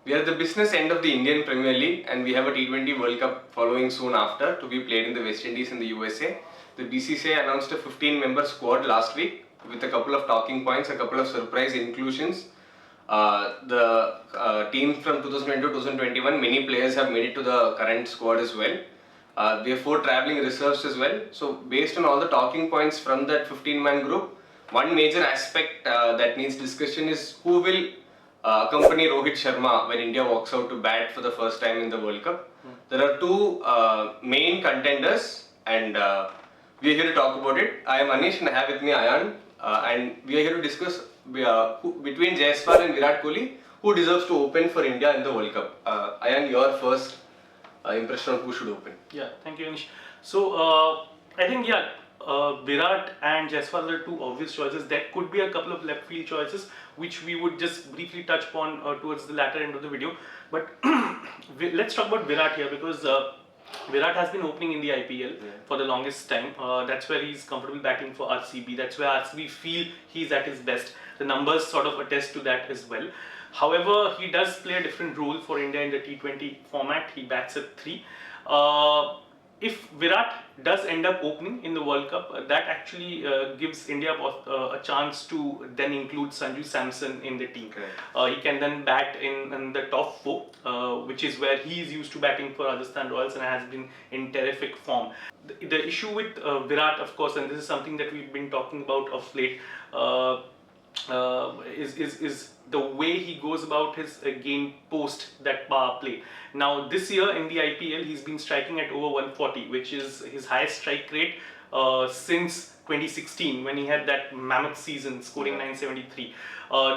We are at the business end of the Indian Premier League and we have a T20 World Cup following soon after to be played in the West Indies and the USA. The BCCI announced a 15-member squad last week with a couple of talking points, a couple of surprise inclusions. The team from 2020-2021, many players have made it to the current squad as well. We have 4 travelling reserves as well. So based on all the talking points from that 15-man group, one major aspect that needs discussion is who will accompany Rohit Sharma when India walks out to bat for the first time in the World Cup. There are 2 main contenders and we are here to talk about it. I am Anish and I have with me Ayan and we are here to discuss between Jaiswal and Virat Kohli who deserves to open for India in the World Cup. Ayan, your first impression on who should open? Yeah, thank you, Anish. So, I think, Virat and Jaiswal are 2 obvious choices. There could be a couple of left field choices which we would just briefly touch upon towards the latter end of the video. But let's talk about Virat here because Virat has been opening in the IPL for the longest time. That's where he's comfortable batting for RCB. That's where RCB feel he's at his best. The numbers sort of attest to that as well. However, he does play a different role for India in the T20 format. He bats at 3. If Virat does end up opening in the World Cup, that actually gives India a chance to then include Sanju Samson in the team. He can then bat in the top 4, which is where he is used to batting for Rajasthan Royals and has been in terrific form. The issue with Virat, of course, and this is something that we've been talking about of late, is the way he goes about his game post that power play. Now this year in the IPL he's been striking at over 140, which is his highest strike rate since 2016 when he had that mammoth season scoring 973.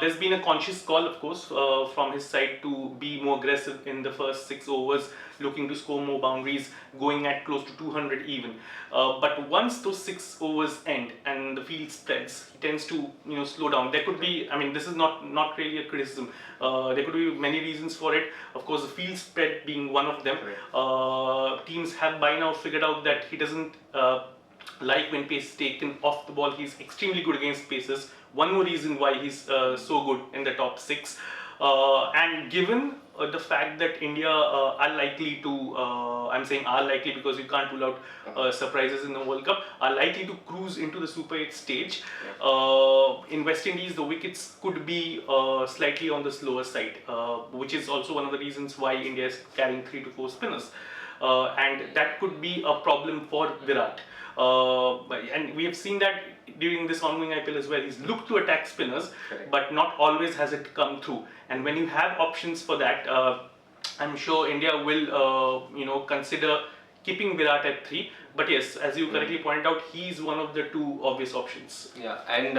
There's been a conscious call, of course, from his side to be more aggressive in the first 6 overs, looking to score more boundaries, going at close to 200 even. But once those 6 overs end and the field spreads, he tends to slow down. There could be, I mean, this is not really a criticism. There could be many reasons for it. Of course, the field spread being one of them. Teams have by now figured out that he doesn't like when pace is taken off the ball. He's extremely good against paces. One more reason why he's so good in the top 6. And given the fact that India are likely to, I'm saying are likely because you can't rule out surprises in the World Cup, are likely to cruise into the Super 8 stage. In West Indies, the wickets could be slightly on the slower side, which is also one of the reasons why India is carrying 3 to 4 spinners. And that could be a problem for Virat. And we have seen that during this ongoing IPL as well. He's looked to attack spinners, but not always has it come through. And when you have options for that, I'm sure India will, consider keeping Virat at 3. But yes, as you correctly pointed out, he's one of the 2 obvious options. Yeah, and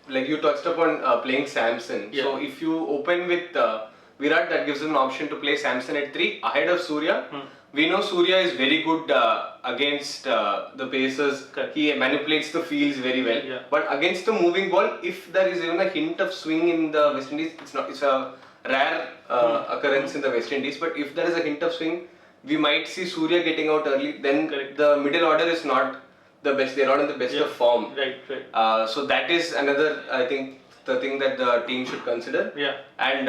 like you touched upon playing Samson. Yeah. So if you open with Virat, that gives him an option to play Samson at 3 ahead of Surya. We know Surya is very good against the pacers. He manipulates the fields very well. Yeah. But against the moving ball, if there is even a hint of swing in the West Indies, it's a rare occurrence in the West Indies. But if there is a hint of swing, we might see Surya getting out early. Then the middle order is not the best. They're not in the best of form. Right. So that is another, I think, the thing that the team should consider. Yeah. And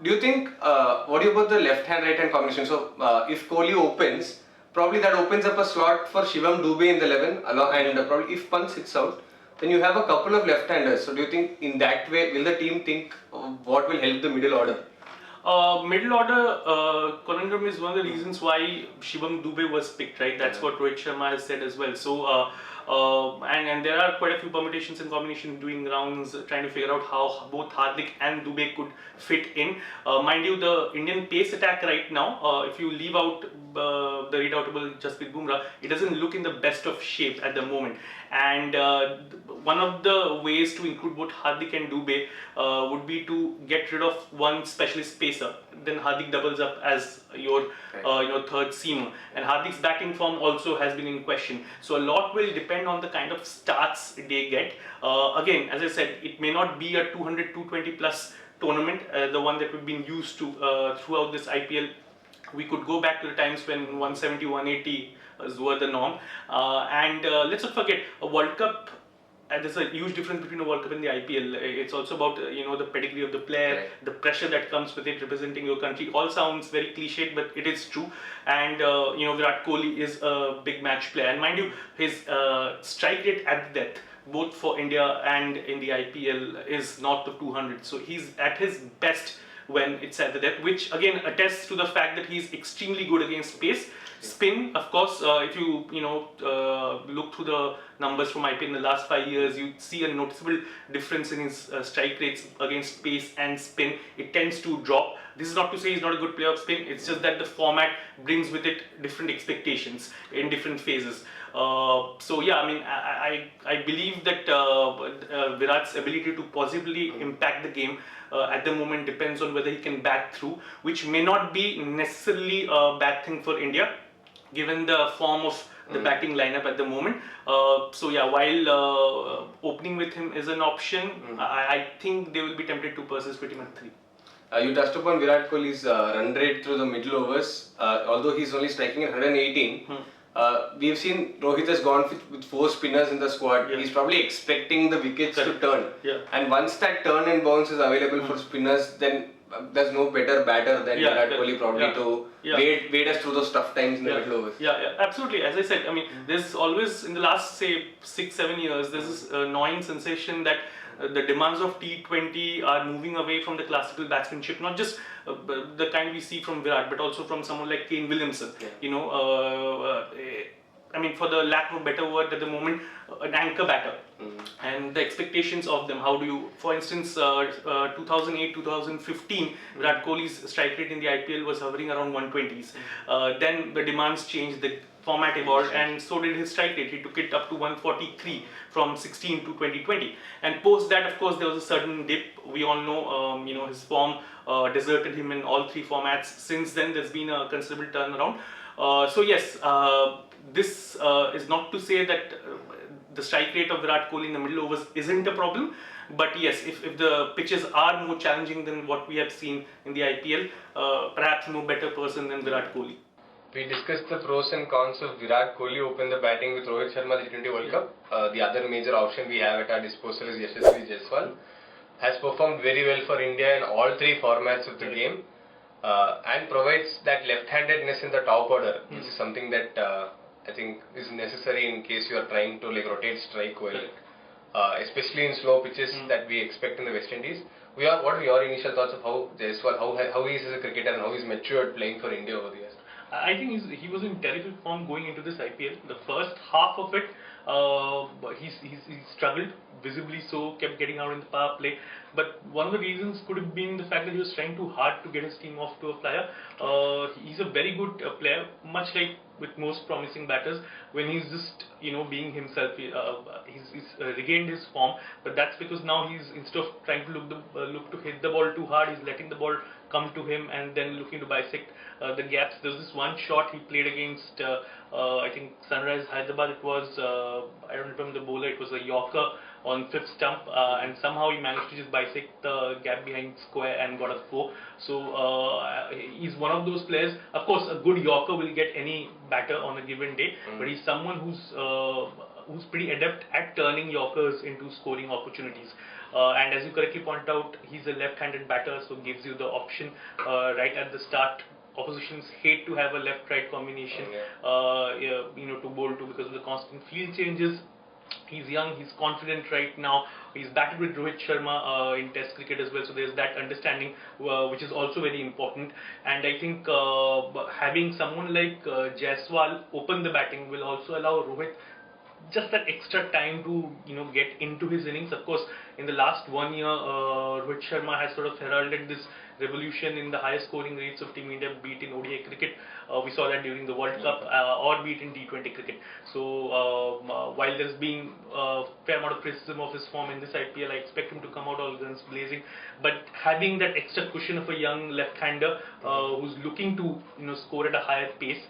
do you think, what do you about the left-hand, right-hand combination? So, if Kohli opens, probably that opens up a slot for Shivam Dube in the 11, and probably if Pant sits out, then you have a couple of left-handers. So, do you think in that way, will the team think what will help the middle order? Middle order conundrum is one of the reasons why Shivam Dube was picked, right? That's what Rohit Sharma has said as well. So, and there are quite a few permutations and combinations doing rounds trying to figure out how both Hardik and Dube could fit in. Mind you, the Indian pace attack right now, if you leave out the redoubtable Jasprit Bumrah, it doesn't look in the best of shape at the moment. And one of the ways to include both Hardik and Dube would be to get rid of one specialist pacer. Then Hardik doubles up as your third seamer. And Hardik's batting form also has been in question. So a lot will depend on the kind of starts they get. Again, as I said, it may not be a 200-220 plus tournament, the one that we've been used to throughout this IPL. We could go back to the times when 170, 180 were the norm. And let's not forget, a World Cup there's a huge difference between a World Cup and the IPL. It's also about the pedigree of the player, Right. the pressure that comes with it, representing your country. All sounds very cliched, but it is true. And Virat Kohli is a big match player, and mind you, his strike rate at the death, both for India and in the IPL, is north of 200. So he's at his best when it's at the depth, which again attests to the fact that he's extremely good against pace. Spin, of course, if you look through the numbers from IPL in the last 5 years, you see a noticeable difference in his strike rates against pace and spin. It tends to drop. This is not to say he's not a good player of spin. It's just that the format brings with it different expectations in different phases. So yeah, I mean, I believe that Virat's ability to possibly impact the game at the moment depends on whether he can bat through, which may not be necessarily a bad thing for India, given the form of the batting lineup at the moment. So yeah, while opening with him is an option, I think they will be tempted to persist pretty much 3. You touched upon Virat Kohli's run rate through the middle overs. Although he's only striking at 118, we've seen Rohit has gone with 4 spinners in the squad. Yeah. He's probably expecting the wickets to turn. Yeah. And once that turn and bounce is available for spinners, then there's no better batter than Virat Kohli probably to wade us through those tough times in the middle overs. Yeah, absolutely. As I said, I mean, there's always, in the last, say, 6-7 years, there's this annoying sensation that the demands of T20 are moving away from the classical batsmanship, not just the kind we see from Virat, but also from someone like Kane Williamson. I mean, for the lack of a better word at the moment, an anchor batter. And the expectations of them, how do you, for instance, 2008, 2015, Virat Kohli's strike rate in the IPL was hovering around 120s. Then the demands changed, the format evolved, and so did his strike rate. He took it up to 143 from 16 to 2020. And post that, of course, there was a sudden dip. We all know, his form deserted him in all 3 formats. Since then, there's been a considerable turnaround. So yes, this is not to say that the strike rate of Virat Kohli in the middle overs isn't a problem, but yes, if the pitches are more challenging than what we have seen in the IPL, perhaps no better person than Virat Kohli. We discussed the pros and cons of Virat Kohli open the batting with Rohit Sharma the T20 World Cup. The other major option we have at our disposal is Yashasvi Jaiswal. Has performed very well for India in all 3 formats of the game, and provides that left-handedness in the top order, which is something that I think is necessary in case you are trying to rotate strike well, especially in slow pitches that we expect in the West Indies. What are your initial thoughts of how Jaiswal, how he is as a cricketer and how he's matured playing for India over the years? I think he was in terrific form going into this IPL. The first half of it, he struggled, visibly so, kept getting out in the power play. But one of the reasons could have been the fact that he was trying too hard to get his team off to a flyer. He's a very good player, much like with most promising batters. When he's just being himself, he's regained his form. But that's because now he's, instead of trying to look to hit the ball too hard, he's letting the ball come to him and then looking to bisect the gaps. There's this one shot he played against, I think Sunrise Hyderabad. It was, I don't remember the bowler. It was a Yorker on 5th stump, and somehow he managed to just bisect the gap behind square and got a 4. So he's one of those players. Of course, a good Yorker will get any batter on a given day, but he's someone who's pretty adept at turning Yorkers into scoring opportunities. And as you correctly point out, he's a left-handed batter, so gives you the option right at the start. Oppositions hate to have a left-right combination, to bowl to because of the constant field changes. He's young, he's confident right now. He's batted with Rohit Sharma in Test cricket as well, so there's that understanding, which is also very important. And I think having someone like Jaiswal open the batting will also allow Rohit just that extra time to get into his innings. Of course, in the last 1 year, Rohit Sharma has sort of heralded this revolution in the highest scoring rates of Team India, be it in ODI cricket. We saw that during the World Cup, or be it in T20 cricket. So while there's been a fair amount of criticism of his form in this IPL, I expect him to come out all guns blazing. But having that extra cushion of a young left-hander who's looking to score at a higher pace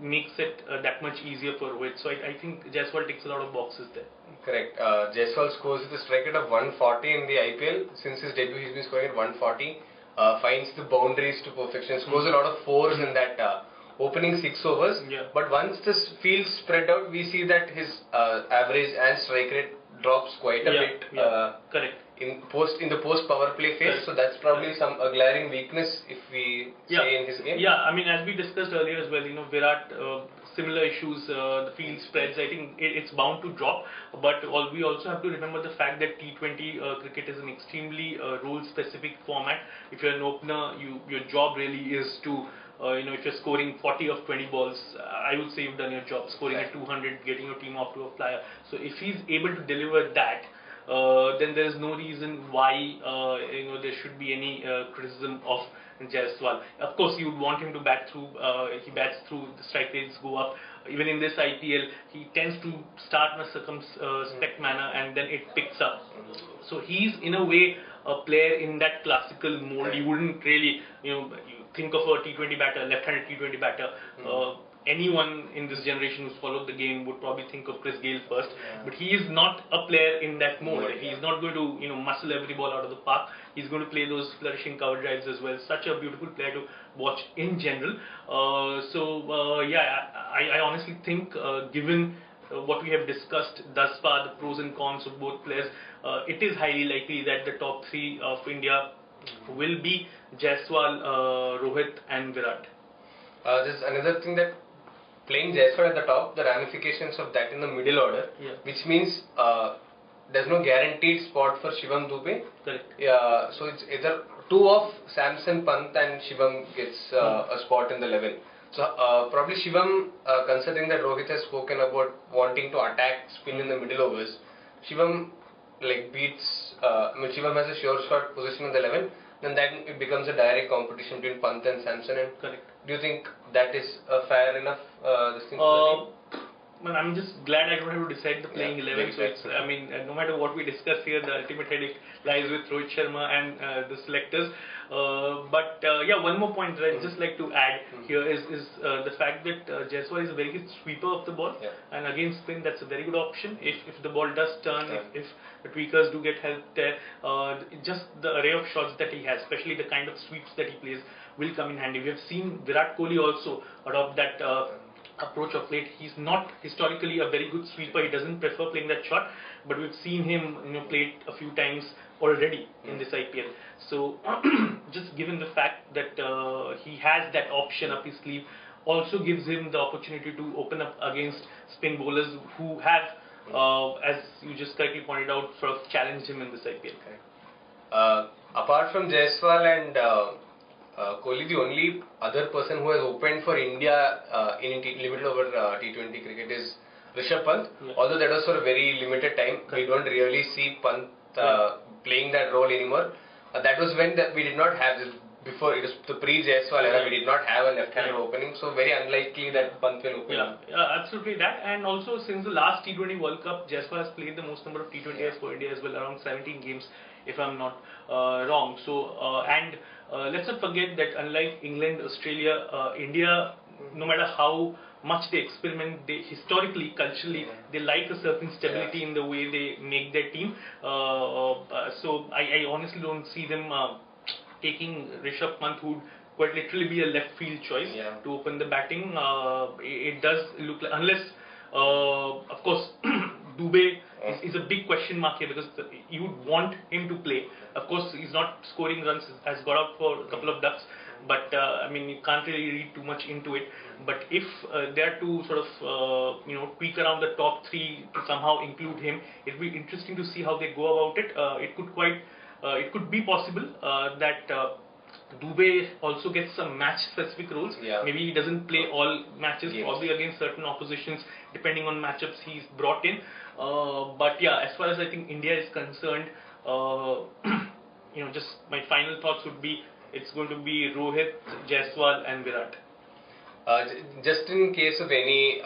makes it that much easier for Rohit. So I think Jaiswal ticks a lot of boxes there. Correct. Jaiswal scores with a strike rate of 140 in the IPL. Since his debut, he's been scoring at 140. Finds the boundaries to perfection. Scores a lot of 4s in that opening 6 overs. Yeah. But once this field spread out, we see that his average and strike rate drops quite a bit. Correct. In the post power play phase, so that's probably a glaring weakness if we say in his game. Yeah, I mean, as we discussed earlier as well, Virat, similar issues, the field spreads, I think it's bound to drop, but we also have to remember the fact that T20 cricket is an extremely role-specific format. If you're an opener, your job really is to if you're scoring 40 of 20 balls, I would say you've done your job, scoring at 200, getting your team off to a flyer. So if he's able to deliver that, then there is no reason why there should be any criticism of Jaiswal. Of course, you would want him to bat through. He bats through. The strike rates go up. Even in this IPL, he tends to start in a circumspect manner and then it picks up. So he's in a way a player in that classical mold. You wouldn't really, you think of a T20 batter, left-handed T20 batter. Anyone in this generation who's followed the game would probably think of Chris Gayle first, but he is not a player in that mode. He's not going to muscle every ball out of the park. He's going to play those flourishing cover drives as well. Such a beautiful player to watch in general. I honestly think given what we have discussed thus far, the pros and cons of both players, it is highly likely that the top three of India will be Jaiswal, Rohit and Virat. There's another thing that playing Jaiswal at the top, the ramifications of that in the middle order, which means there's no guaranteed spot for Shivam Dube. Correct. So it's either two of Samson, Pant and Shivam gets a spot in the 11. So probably Shivam, considering that Rohit has spoken about wanting to attack spin in the middle overs, Shivam Shivam has a sure shot position in the 11. Then it becomes a direct competition between Pant and Samson. And correct. Do you think that is fair enough? Well, I'm just glad I don't have to decide the playing 11. So it's, I mean, no matter what we discuss here, the ultimate headache lies with Rohit Sharma and the selectors. One more point that I'd just like to add here is the fact that Jaiswal is a very good sweeper of the ball, and against spin, that's a very good option. If the ball does turn, if the tweakers do get help there, just the array of shots that he has, especially the kind of sweeps that he plays, will come in handy. We have seen Virat Kohli also adopt that approach of late. He's not historically a very good sweeper. He doesn't prefer playing that shot, but we've seen him play it a few times already in this IPL. So just given the fact that he has that option up his sleeve, also gives him the opportunity to open up against spin bowlers who have, as you just correctly pointed out, sort of challenged him in this IPL. Apart from Jaiswal and Kohli, the only other person who has opened for India in limited over T20 cricket is Rishabh Pant. Although that was for a very limited time, we don't really see Pant playing that role anymore. That was when we did not have this. Before, it was the pre-Jaiswal era, we did not have a left-hander opening, so very unlikely that Pant will open. Absolutely that. And also, since the last T20 World Cup, Jaiswal has played the most number of T20s for India as well, around 17 games, if I'm not wrong. So, let's not forget that unlike England, Australia, India, no matter how much they experiment, they historically, culturally, they like a certain stability in the way they make their team. So I honestly don't see them taking Rishabh Pant, who would quite literally be a left field choice to open the batting. It does look like, unless of course Dube is a big question mark here, because you would want him to play. Of course, he's not scoring runs, has got out for a couple of ducks, but I mean, you can't really read too much into it. But if they are to sort of tweak around the top three to somehow include him, it'd be interesting to see how they go about it. It could be possible that Dube also gets some match-specific roles. Maybe he doesn't play all matches, probably against certain oppositions, depending on matchups he's brought in. As far as I think India is concerned, just my final thoughts would be, it's going to be Rohit, Jaiswal and Virat. Just in case of any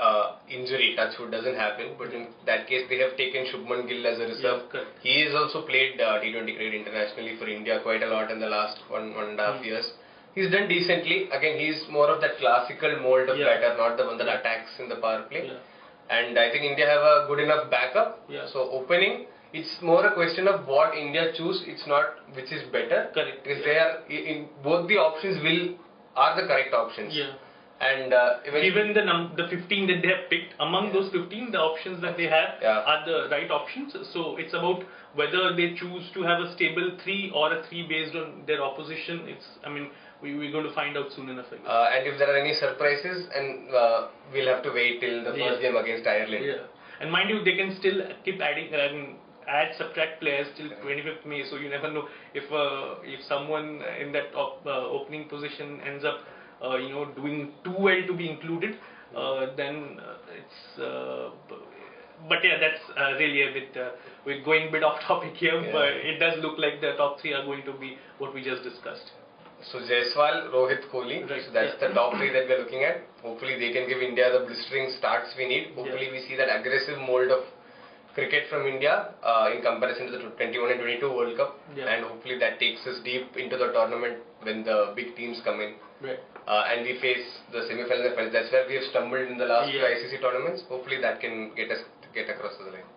injury, touch wood doesn't happen, but in that case they have taken Shubman Gill as a reserve. He has also played T20 cricket internationally for India quite a lot in the last one and a half years. He's done decently. Again, he's more of that classical mold of batter, not the one that attacks in the power play. And I think India have a good enough backup. So opening, it's more a question of what India choose. It's not which is better. Because they are in both the options are the correct options. And given the 15 that they have picked, among those 15, the options that they have are the right options. So it's about whether they choose to have a stable 3 or a 3 based on their opposition. We're going to find out soon enough. And if there are any surprises, and we'll have to wait till the first game against Ireland. Yeah. And mind you, they can still keep adding, add, subtract players till 25th May. So you never know if someone in that opening position ends up, doing too well to be included. Then it's. But yeah, that's really a bit. We're going a bit off topic here, but it does look like the top 3 are going to be what we just discussed. So Jaiswal, Rohit, Kohli. Right. So that's the top 3 that we're looking at. Hopefully they can give India the blistering starts we need. Hopefully we see that aggressive mold of cricket from India in comparison to the 21 and 22 World Cup. And hopefully that takes us deep into the tournament when the big teams come in. Right. And we face the semi-finals and finals. That's where we have stumbled in the last few ICC tournaments. Hopefully that can get across the line.